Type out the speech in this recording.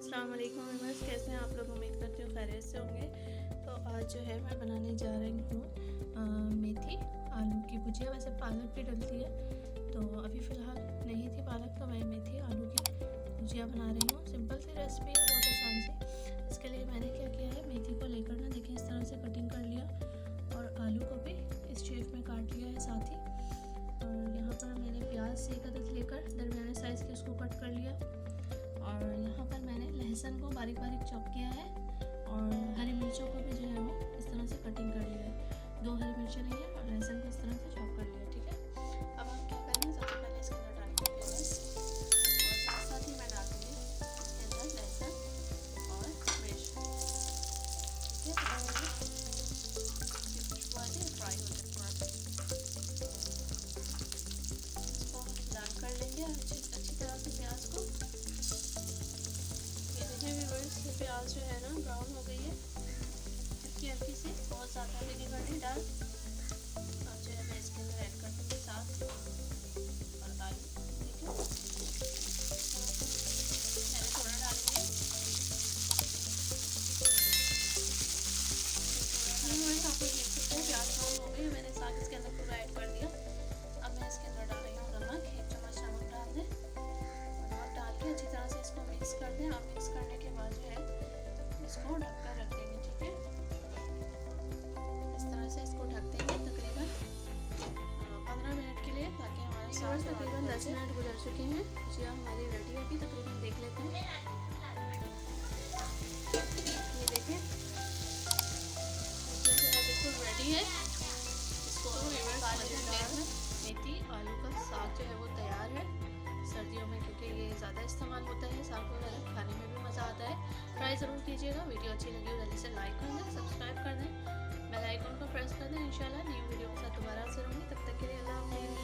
अस्सलाम वालेकुम व्यूअर्स, कैसे हैं आप लोग। उम्मीद करती हूँ खैरियत से होंगे। तो आज जो है मैं बनाने जा रही हूँ मेथी आलू की भुजिया। वैसे पालक भी डलती है, तो अभी फ़िलहाल नहीं थी पालक, तो मैं मेथी आलू की भुजिया बना रही हूँ। सिंपल सी रेसिपी है, बहुत आसान सी। इसके लिए मैंने क्या किया है, मेथी को लेकर ना देखिए इस तरह से कटिंग कर लिया और आलू को भी इस शेप में काट लिया है साथ ही। और यहाँ पर मैंने प्याज एक अदद लेकर दरमियाने साइज़ के उसको कट कर लिया। और यहाँ पर मैंने लहसुन को बारीक बारीक चॉप किया है और हरी मिर्चों को भी जो है वो इस तरह से कटिंग कर लिया है। 2 हरी मिर्चें ली है और लहसुन को इस तरह से चॉप कर लिया। ठीक है, अब हम क्या करेंगे, सबसे पहले इसके अंदर डालेंगे प्याज और साथ साथ ही मैं डालूंगी इसके अंदर लहसुन और मिर्च। ठीक है, खुशबू आ जाए, फ्राई हो जाए थोड़ा सा, इसको लाल कर लेंगे अच्छी तरह से प्याज को। प्याज जो है ना ब्राउन हो गई है, हल्की सी, बहुत ज़्यादा भी नहीं करनी डाल। और जो है मैं इसके अंदर ऐड कर दूँगी साथ और आलू। ठीक है, मैंने थोड़ा डाल दिया, आप लोग देख सकते हैं प्याज ब्राउन हो गई है। मैंने साथ इसके अंदर पूरा ऐड कर दिया। अब मैं इसके अंदर डाल रही हूँ नमक, 1 चम्मच नमक डाल दें। नमक डाल के अच्छी तरह से इसको मिक्स कर दें। आप मिक्स करने के बाद जो है इसको ढककर रख देंगे। ठीक है, इस तरह से इसको ढक देंगे तकरीबन 15 मिनट के लिए, ताकि हमारा साग तकरीबन 10 मिनट गुजर चुके हैं। भुजिया हमारी रेडी होगी, तकरीबन देख लेते हैं। ये देखें, भुजिया बिल्कुल रेडी है। इसको मेथी आलू का साग जो है वो तैयार है सर्दियों में, क्योंकि ये ज़्यादा इस्तेमाल होता है साग वगैरह, खाने में भी मज़ा आता है। ट्राई ज़रूर कीजिएगा। वीडियो अच्छी लगी हो जल्दी से लाइक कर दें, सब्सक्राइब कर दें, बेल आइकन को प्रेस कर दें। इंशाल्लाह न्यू वीडियो के साथ दोबारा हाजिर होंगी। तब तक के लिए अल्लाह हाफ़िज़।